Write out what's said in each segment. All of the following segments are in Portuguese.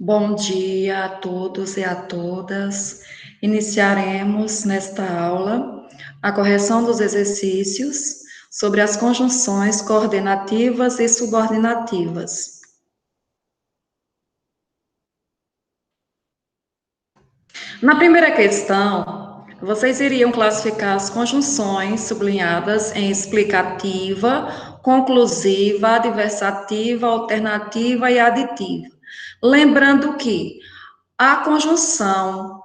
Bom dia a todos e a todas. Iniciaremos nesta aula a correção dos exercícios sobre as conjunções coordenativas e subordinativas. Na primeira questão, vocês iriam classificar as conjunções sublinhadas em explicativa, conclusiva, adversativa, alternativa e aditiva. Lembrando que a conjunção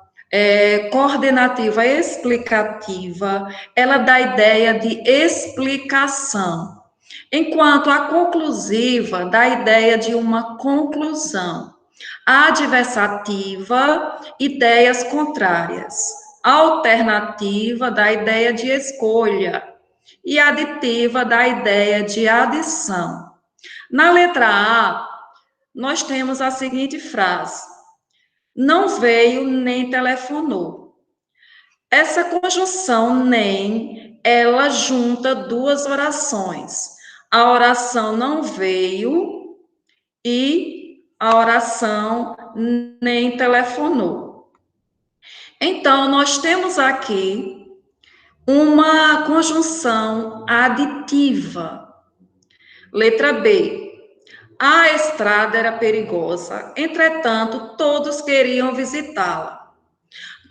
coordenativa explicativa, ela dá a ideia de explicação, enquanto a conclusiva dá a ideia de uma conclusão. A adversativa, ideias contrárias. A alternativa dá a ideia de escolha. E a aditiva dá a ideia de adição. Na letra A, nós temos a seguinte frase: não veio nem telefonou. Essa conjunção nem, ela junta duas orações. A oração não veio e a oração nem telefonou. Então, nós temos aqui uma conjunção aditiva. Letra B. A estrada era perigosa, entretanto, todos queriam visitá-la.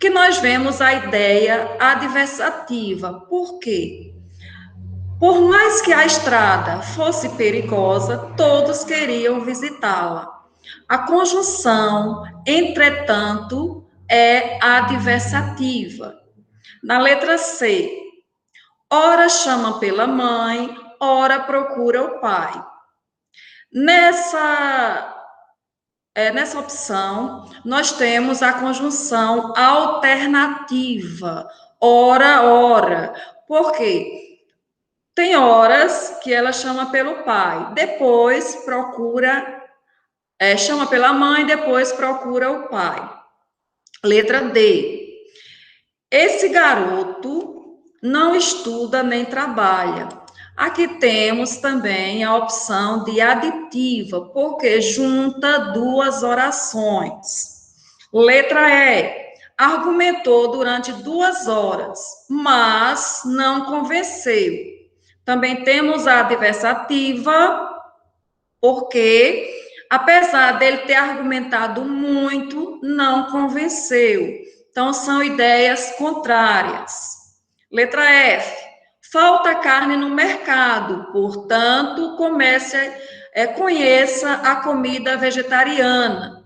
Que nós vemos a ideia adversativa. Por quê? Por mais que a estrada fosse perigosa, todos queriam visitá-la. A conjunção, entretanto, é adversativa. Na letra C, ora chama pela mãe, ora procura o pai. Nessa opção, nós temos a conjunção alternativa, ora, ora. Por quê? Tem horas que ela chama pelo pai, depois procura, chama pela mãe, depois procura o pai. Letra D. Esse garoto não estuda nem trabalha. Aqui temos também a opção de aditiva, porque junta duas orações. Letra E. Argumentou durante 2 horas, mas não convenceu. Também temos a adversativa, porque, apesar dele ter argumentado muito, não convenceu. Então, são ideias contrárias. Letra F. Falta carne no mercado, portanto, conheça a comida vegetariana.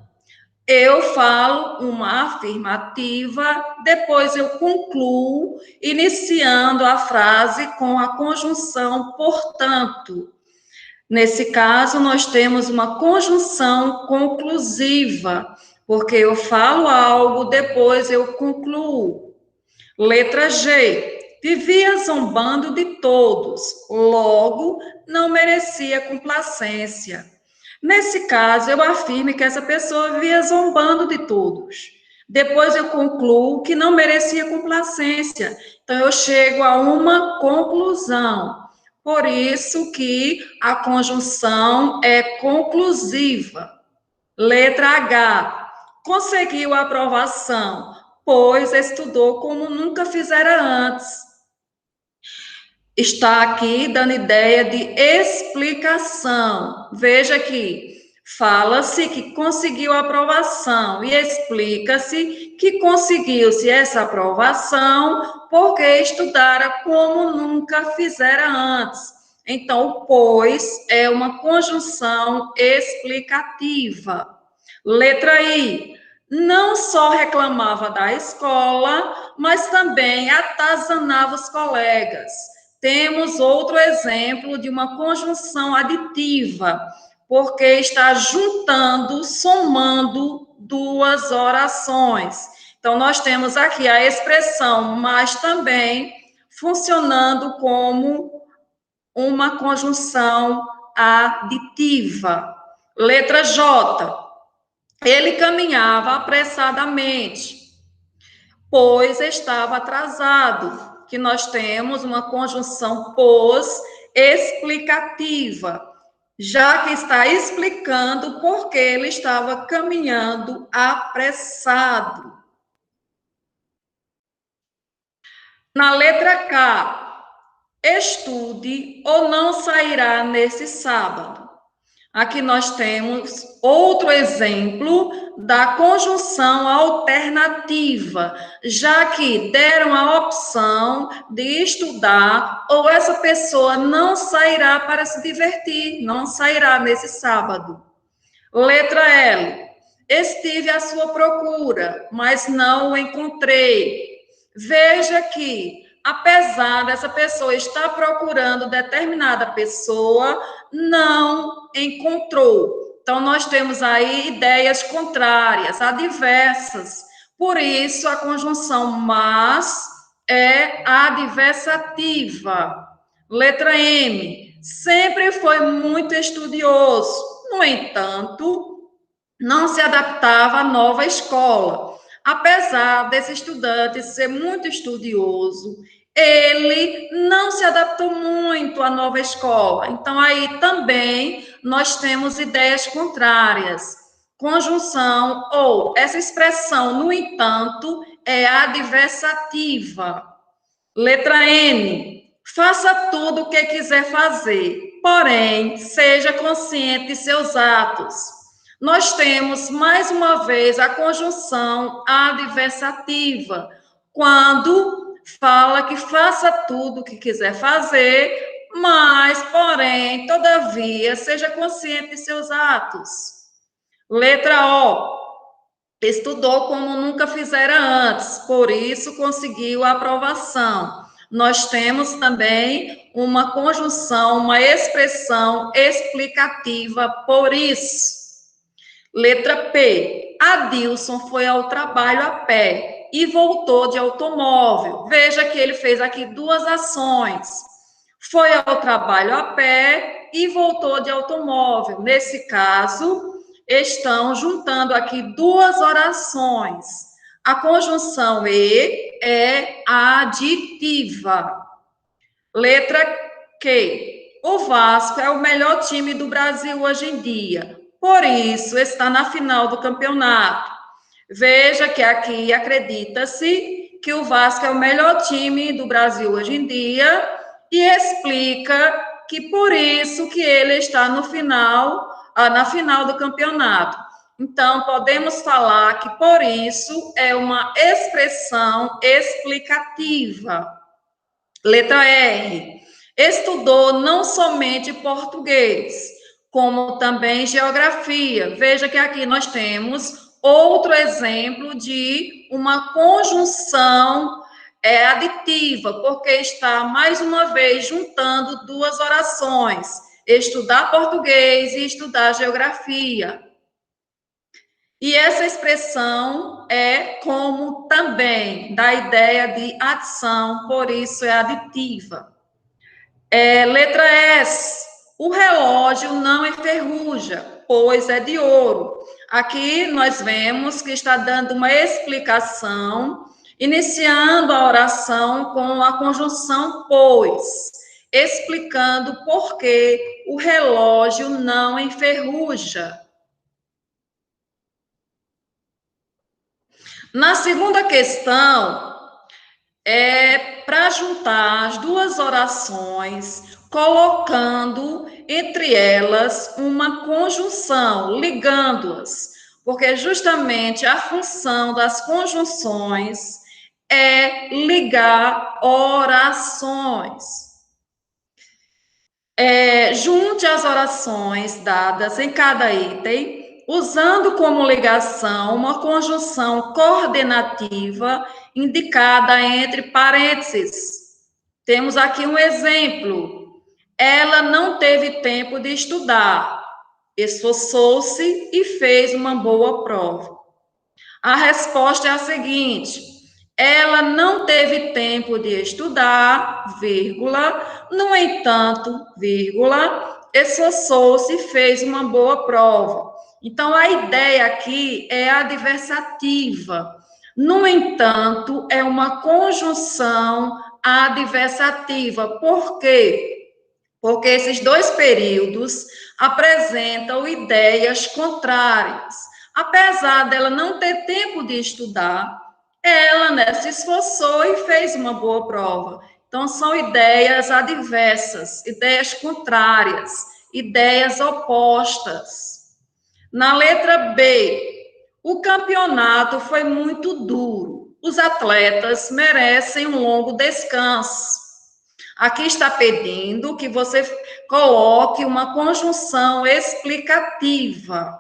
Eu falo uma afirmativa, depois eu concluo, iniciando a frase com a conjunção portanto. Nesse caso, nós temos uma conjunção conclusiva, porque eu falo algo, depois eu concluo. Letra G. Vivia zombando de todos, logo não merecia complacência. Nesse caso, eu afirmo que essa pessoa vivia zombando de todos. Depois eu concluo que não merecia complacência. Então, eu chego a uma conclusão. Por isso que a conjunção é conclusiva. Letra H. Conseguiu a aprovação, pois estudou como nunca fizera antes. Está aqui dando ideia de explicação. Veja que fala-se que conseguiu a aprovação e explica-se que conseguiu-se essa aprovação porque estudara como nunca fizera antes. Então, o pois é uma conjunção explicativa. Letra I. Não só reclamava da escola, mas também atazanava os colegas. Temos outro exemplo de uma conjunção aditiva, porque está juntando, somando duas orações. Então, nós temos aqui a expressão, mas também funcionando como uma conjunção aditiva. Letra J. Ele caminhava apressadamente, pois estava atrasado. Que nós temos uma conjunção pós explicativa. já que está explicando por que ele estava caminhando apressado. Na letra K, estude ou não sairá nesse sábado. Aqui nós temos outro exemplo da conjunção alternativa, já que deram a opção de estudar ou essa pessoa não sairá para se divertir, não sairá nesse sábado. Letra L. Estive à sua procura, mas não o encontrei. Veja que, apesar dessa pessoa estar procurando determinada pessoa, não encontrou. Então, nós temos aí ideias contrárias, adversas. Por isso, a conjunção mas é adversativa. Letra M. Sempre foi muito estudioso. No entanto, não se adaptava à nova escola. Apesar desse estudante ser muito estudioso, ele não se adaptou muito à nova escola. Então, aí também nós temos ideias contrárias. Conjunção ou essa expressão, no entanto, é adversativa. Letra N. Faça tudo o que quiser fazer, porém, seja consciente de seus atos. Nós temos, mais uma vez, a conjunção adversativa, quando fala que faça tudo o que quiser fazer, mas, porém, todavia, seja consciente de seus atos. Letra O. Estudou como nunca fizera antes, por isso conseguiu a aprovação. Nós temos também uma conjunção, uma expressão explicativa por isso. Letra P. Adilson foi ao trabalho a pé e voltou de automóvel. Veja que ele fez aqui duas ações. Foi ao trabalho a pé e voltou de automóvel. Nesse caso, estão juntando aqui duas orações. A conjunção E é aditiva. Letra Q. O Vasco é o melhor time do Brasil hoje em dia. Por isso, está na final do campeonato. Veja que aqui acredita-se que o Vasco é o melhor time do Brasil hoje em dia e explica que por isso que ele está no final, na final do campeonato. Então, podemos falar que por isso é uma expressão explicativa. Letra R. Estudou não somente português, como também geografia. Veja que aqui nós temos outro exemplo de uma conjunção aditiva, porque está, mais uma vez, juntando duas orações, estudar português e estudar geografia. E essa expressão é como também, da ideia de adição, por isso é aditiva. Letra S. O relógio não enferruja, pois é de ouro. Aqui nós vemos que está dando uma explicação, iniciando a oração com a conjunção pois, explicando por que o relógio não enferruja. Na segunda questão, é para juntar as duas orações, colocando entre elas uma conjunção, ligando-as, porque justamente a função das conjunções é ligar orações. Junte as orações dadas em cada item, usando como ligação uma conjunção coordenativa indicada entre parênteses. Temos aqui um exemplo. Ela não teve tempo de estudar, esforçou-se e fez uma boa prova. A resposta é a seguinte: ela não teve tempo de estudar, vírgula, no entanto, vírgula, esforçou-se e fez uma boa prova. Então, a ideia aqui é adversativa. No entanto, é uma conjunção adversativa. Por quê? porque esses dois períodos apresentam ideias contrárias. Apesar dela não ter tempo de estudar, ela, né, se esforçou e fez uma boa prova. Então, são ideias adversas, ideias contrárias, ideias opostas. Na letra B, o campeonato foi muito duro. Os atletas merecem um longo descanso. Aqui está pedindo que você coloque uma conjunção explicativa.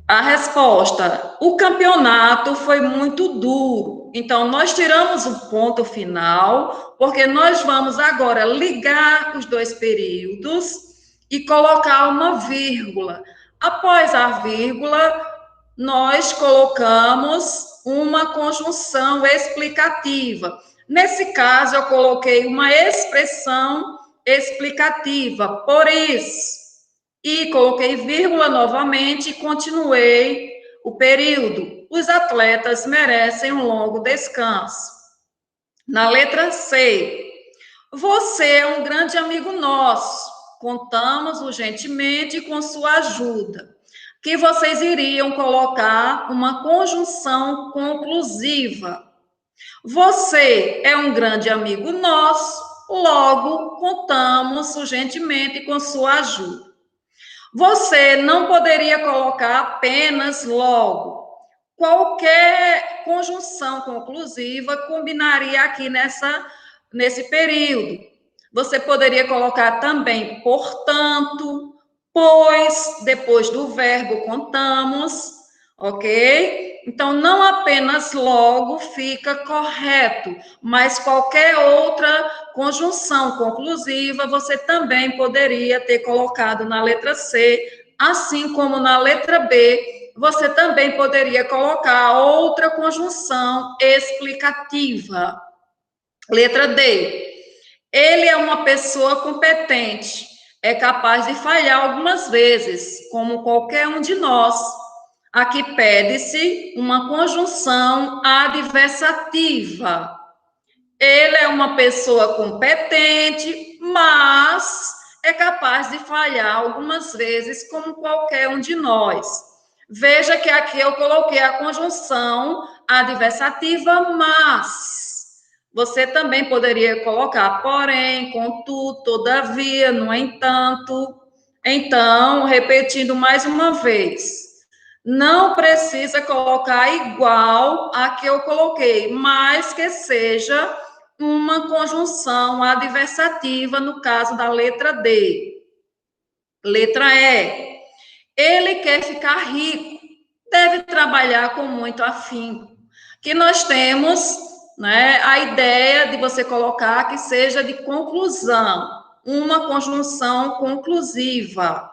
A resposta: o campeonato foi muito duro. Então, nós tiramos o ponto final, porque nós vamos agora ligar os dois períodos e colocar uma vírgula. Após a vírgula, nós colocamos uma conjunção explicativa. Nesse caso, eu coloquei uma expressão explicativa, por isso. E coloquei vírgula novamente e continuei o período. Os atletas merecem um longo descanso. Na letra C, você é um grande amigo nosso. Contamos urgentemente com sua ajuda. Que vocês iriam colocar uma conjunção conclusiva. Você é um grande amigo nosso, logo contamos urgentemente com sua ajuda. Você não poderia colocar apenas logo. Qualquer conjunção conclusiva combinaria aqui nesse período. Você poderia colocar também portanto, pois, depois do verbo contamos, ok? Então, não apenas logo fica correto, mas qualquer outra conjunção conclusiva você também poderia ter colocado na letra C, assim como na letra B, você também poderia colocar outra conjunção explicativa. Letra D. Ele é uma pessoa competente, é capaz de falhar algumas vezes, como qualquer um de nós. Aqui pede-se uma conjunção adversativa. Ele é uma pessoa competente, mas é capaz de falhar algumas vezes, como qualquer um de nós. Veja que aqui eu coloquei a conjunção adversativa, mas. Você também poderia colocar porém, contudo, todavia, no entanto. Então, repetindo mais uma vez. Não precisa colocar igual a que eu coloquei, mas que seja uma conjunção adversativa, no caso da letra D. Letra E. Ele quer ficar rico, deve trabalhar com muito afinco. Que nós temos, né, a ideia de você colocar que seja de conclusão, uma conjunção conclusiva.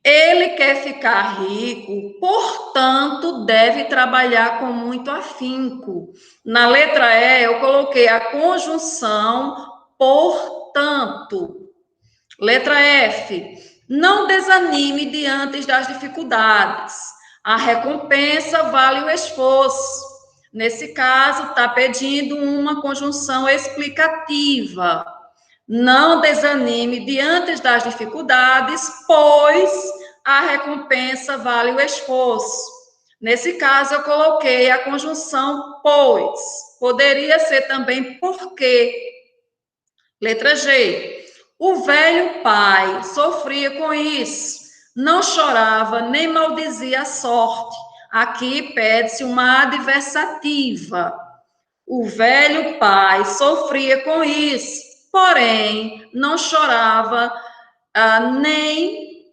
Ele quer ficar rico, portanto, deve trabalhar com muito afinco. Na letra E, eu coloquei a conjunção portanto. Letra F. Não desanime diante das dificuldades. A recompensa vale o esforço. Nesse caso, está pedindo uma conjunção explicativa. Não desanime diante das dificuldades, pois a recompensa vale o esforço. Nesse caso, eu coloquei a conjunção pois. Poderia ser também porque. Letra G. O velho pai sofria com isso. Não chorava nem maldizia a sorte. Aqui pede-se uma adversativa. O velho pai sofria com isso, porém, não chorava nem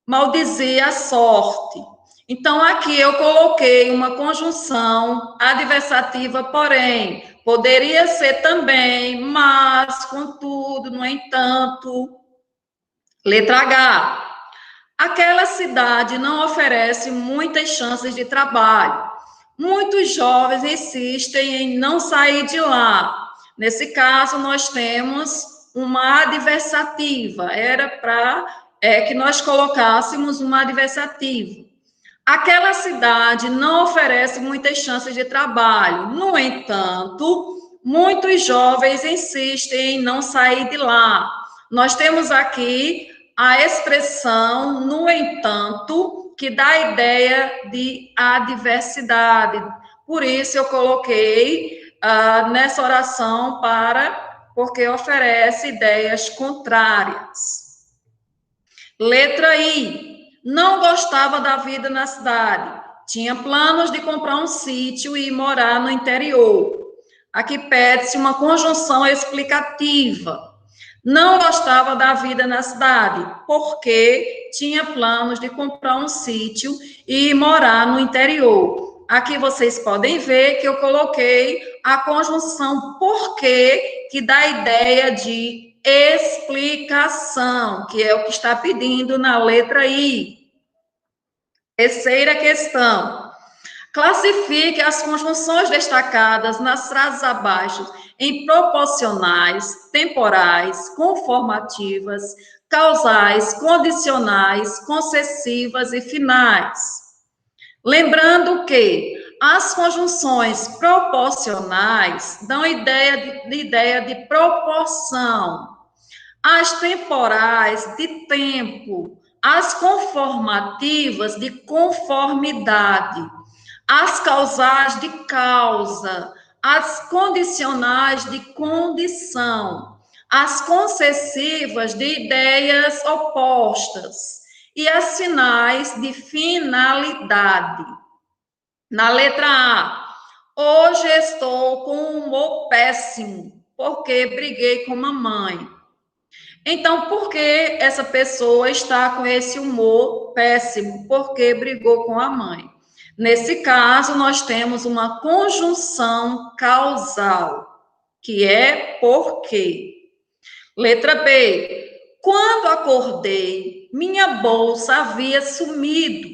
maldizia a sorte. Então, aqui eu coloquei uma conjunção adversativa, porém, poderia ser também, mas, contudo, no entanto. Letra H. Aquela cidade não oferece muitas chances de trabalho. Muitos jovens insistem em não sair de lá. Nesse caso, nós temos uma adversativa. Era para que nós colocássemos uma adversativa. Aquela cidade não oferece muitas chances de trabalho. No entanto, Muitos jovens insistem em não sair de lá. Nós temos aqui a expressão, no entanto, que dá a ideia de adversidade. Por isso eu coloquei nessa oração porque oferece ideias contrárias. Letra I. Não gostava da vida na cidade. Tinha planos de comprar um sítio e morar no interior. Aqui pede-se uma conjunção explicativa. Não gostava da vida na cidade, porque tinha planos de comprar um sítio e morar no interior. Aqui vocês podem ver que eu coloquei a conjunção porque, que dá a ideia de explicação, que é o que está pedindo na letra I. Terceira questão. Classifique as conjunções destacadas nas frases abaixo em proporcionais, temporais, conformativas, causais, condicionais, concessivas e finais. Lembrando que as conjunções proporcionais dão ideia de proporção, as temporais de tempo, as conformativas de conformidade, as causais de causa, as condicionais de condição, as concessivas de ideias opostas e as finais de finalidade. Na letra A, hoje estou com um humor péssimo, porque briguei com mamãe. Então, por que essa pessoa está com esse humor péssimo? Porque brigou com a mãe. Nesse caso, nós temos uma conjunção causal, que é porque. Letra B. Quando acordei, minha bolsa havia sumido.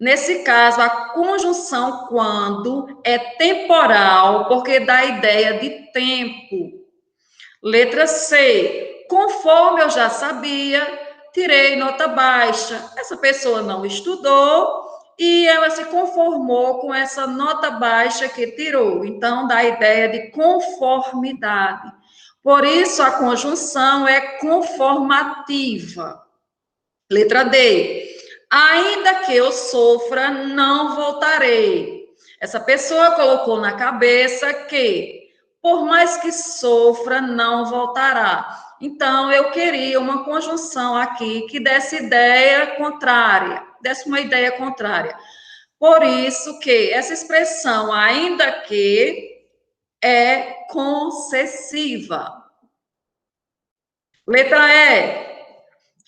Nesse caso, a conjunção quando é temporal, porque dá a ideia de tempo. Letra C. Conforme eu já sabia, tirei nota baixa. Essa pessoa não estudou e ela se conformou com essa nota baixa que tirou. Então, dá a ideia de conformidade. Por isso, a conjunção é conformativa. Letra D. Ainda que eu sofra, não voltarei. Essa pessoa colocou na cabeça que, por mais que sofra, não voltará. Então, eu queria uma conjunção aqui que desse ideia contrária, desse uma ideia contrária. Por isso que essa expressão, ainda que, é concessiva. Letra E.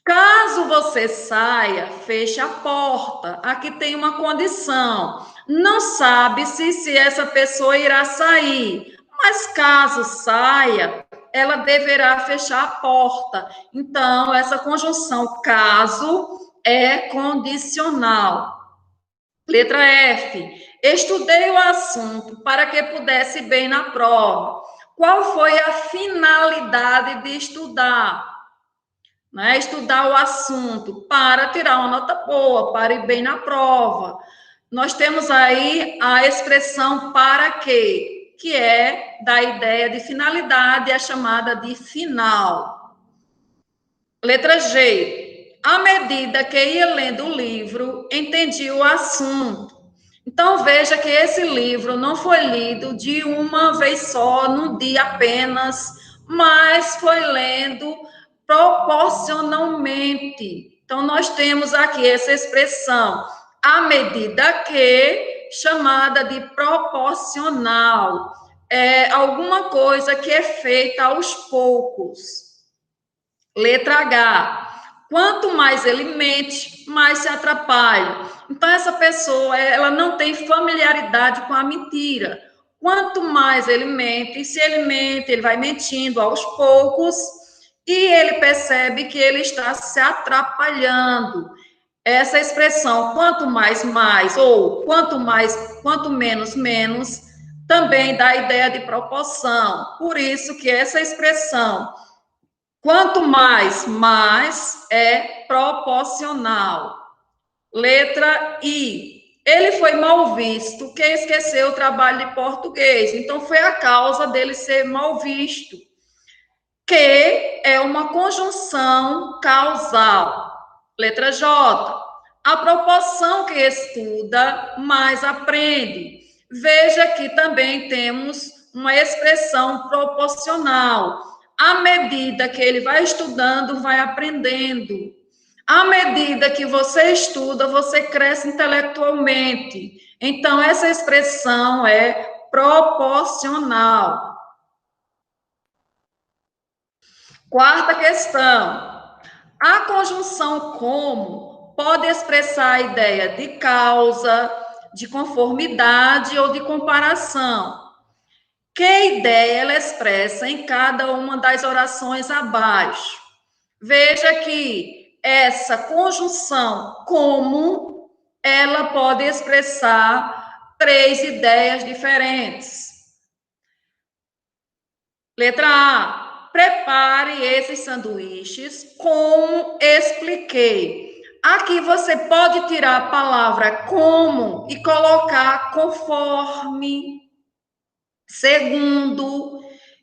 Caso você saia, feche a porta. Aqui tem uma condição. Não sabe-se se essa pessoa irá sair, mas caso saia, ela deverá fechar a porta. Então, essa conjunção caso é condicional. Letra F. Estudei o assunto para que pudesse bem na prova. Qual foi a finalidade de estudar? Né? Estudar o assunto para tirar uma nota boa, para ir bem na prova. Nós temos aí a expressão para quê, que é da ideia de finalidade, é chamada de final. Letra G. À medida que ia lendo o livro, entendi o assunto. Então, veja que esse livro não foi lido de uma vez só, num dia apenas, mas foi lendo proporcionalmente. Então, nós temos aqui essa expressão, à medida que, chamada de proporcional. É alguma coisa que é feita aos poucos. Letra H. Quanto mais ele mente, mais se atrapalha. Então, essa pessoa, ela não tem familiaridade com a mentira. Quanto mais ele mente, se ele mente, ele vai mentindo aos poucos, e ele percebe que ele está se atrapalhando. Essa expressão, quanto mais, mais, ou quanto mais, quanto menos, menos, também dá a ideia de proporção. Por isso que essa expressão, quanto mais, mais, é proporcional. Letra I. ele foi mal visto, quem esqueceu o trabalho de português. Então, foi a causa dele ser mal visto, que é uma conjunção causal. Letra J. A proporção que estuda, mais aprende. Veja que também temos uma expressão proporcional. À medida que ele vai estudando, vai aprendendo. À medida que você estuda, você cresce intelectualmente. Então, essa expressão é proporcional. Quarta questão. A conjunção como pode expressar a ideia de causa, de conformidade ou de comparação. Que ideia ela expressa em cada uma das orações abaixo? Veja que essa conjunção como ela pode expressar três ideias diferentes. Letra A. Prepare esses sanduíches como expliquei. Aqui você pode tirar a palavra como e colocar conforme. Segundo,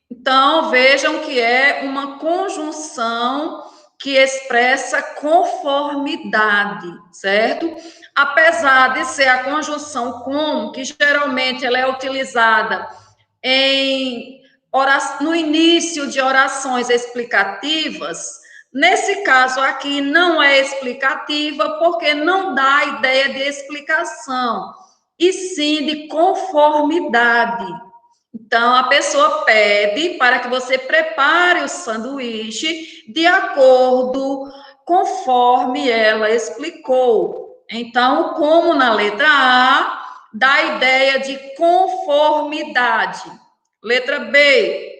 então vejam que é uma conjunção que expressa conformidade, certo? Apesar de ser a conjunção com, que geralmente ela é utilizada no início de orações explicativas, nesse caso aqui não é explicativa porque não dá a ideia de explicação, e sim de conformidade. Então, a pessoa pede para que você prepare o sanduíche de acordo conforme ela explicou. Então, como na letra A, dá a ideia de conformidade. Letra B.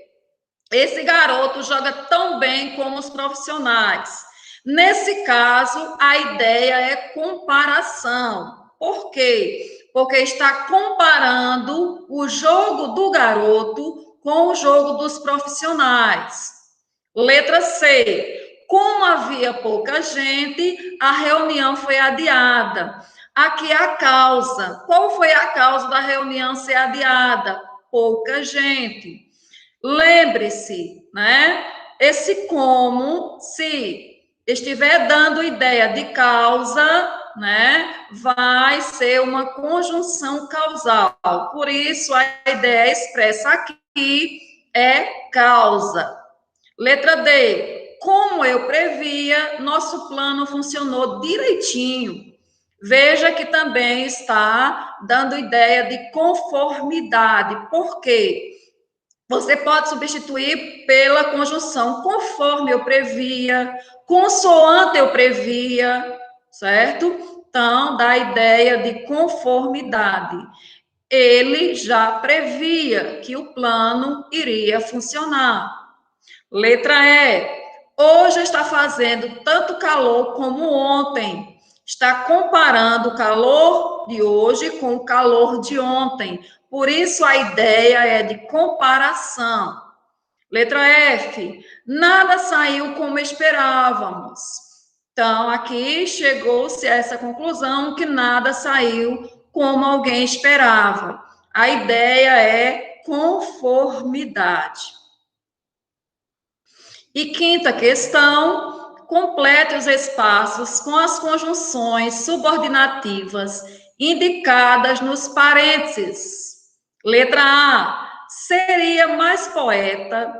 Esse garoto joga tão bem como os profissionais. Nesse caso, a ideia é comparação. Por quê? Porque está comparando o jogo do garoto com o jogo dos profissionais. Letra C. Como havia pouca gente, a reunião foi adiada. Aqui a causa. Qual foi a causa da reunião ser adiada? Pouca gente. Lembre-se, né? Esse como, se estiver dando ideia de causa, né, vai ser uma conjunção causal. Por isso, a ideia expressa aqui é causa. Letra D. Como eu previa, nosso plano funcionou direitinho. Veja que também está dando ideia de conformidade. Por quê? Você pode substituir pela conjunção conforme eu previa, consoante eu previa, certo? Então, dá a ideia de conformidade. Ele já previa que o plano iria funcionar. Letra E. Hoje está fazendo tanto calor como ontem. Está comparando o calor de hoje com o calor de ontem. Por isso, a ideia é de comparação. Letra F. Nada saiu como esperávamos. Então, aqui chegou-se a essa conclusão que nada saiu como alguém esperava. A ideia é conformidade. E quinta questão, complete os espaços com as conjunções subordinativas indicadas nos parênteses. Letra A, seria mais poeta.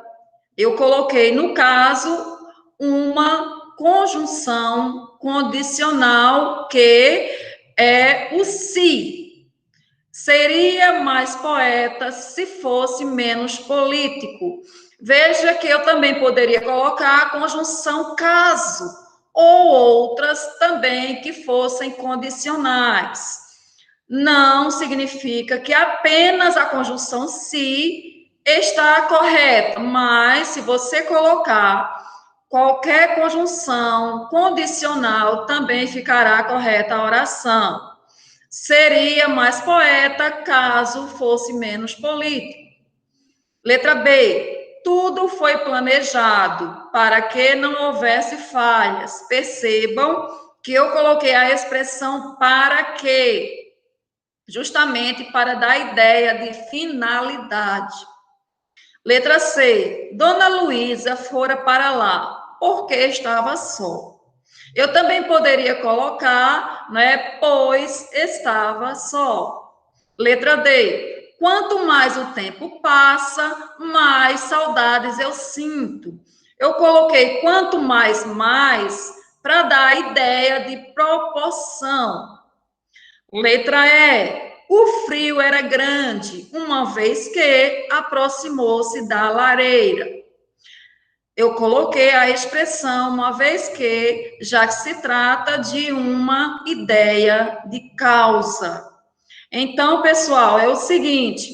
Eu coloquei, no caso, uma conjunção condicional que é o se. Seria mais poeta se fosse menos político. Veja que eu também poderia colocar a conjunção caso, ou outras também que fossem condicionais. Não significa que apenas a conjunção se está correta, mas se você colocar qualquer conjunção condicional, também ficará correta a oração. Seria mais poeta caso fosse menos político. Letra B. Tudo foi planejado para que não houvesse falhas. Percebam que eu coloquei a expressão para que. justamente para dar ideia de finalidade. Letra C. Dona Luísa fora para lá, porque estava só. Eu também poderia colocar, né, pois estava só. Letra D. Quanto mais o tempo passa, mais saudades eu sinto. Eu coloquei quanto mais para dar a ideia de proporção. Letra E. O frio era grande, uma vez que aproximou-se da lareira. Eu coloquei a expressão, uma vez que já se trata de uma ideia de causa. Então, pessoal, é o seguinte: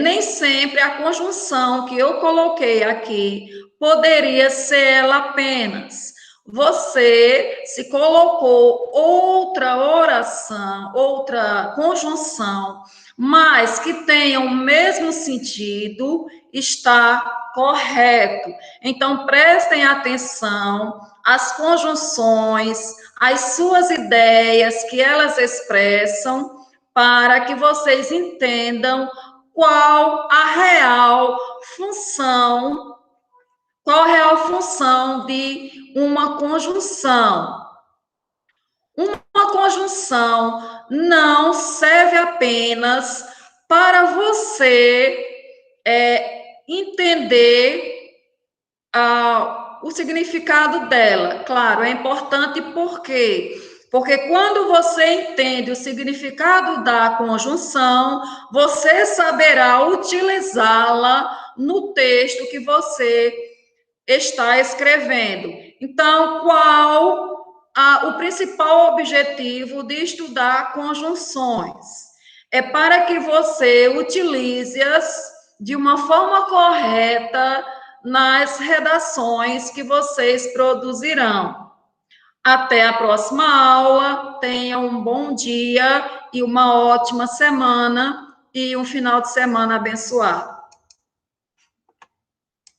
nem sempre a conjunção que eu coloquei aqui poderia ser ela apenas. Você, se colocou outra oração, outra conjunção, mas que tenha o mesmo sentido, está correto. Então, prestem atenção às conjunções, às suas ideias que elas expressam, para que vocês entendam qual a real função, de uma conjunção. Uma conjunção não serve apenas para você entender o significado dela. Claro, é importante porque quando você entende o significado da conjunção, você saberá utilizá-la no texto que você está escrevendo. Então, qual o principal objetivo de estudar conjunções? É para que você utilize-as de uma forma correta nas redações que vocês produzirão. Até a próxima aula, tenham um bom dia e uma ótima semana e um final de semana abençoado.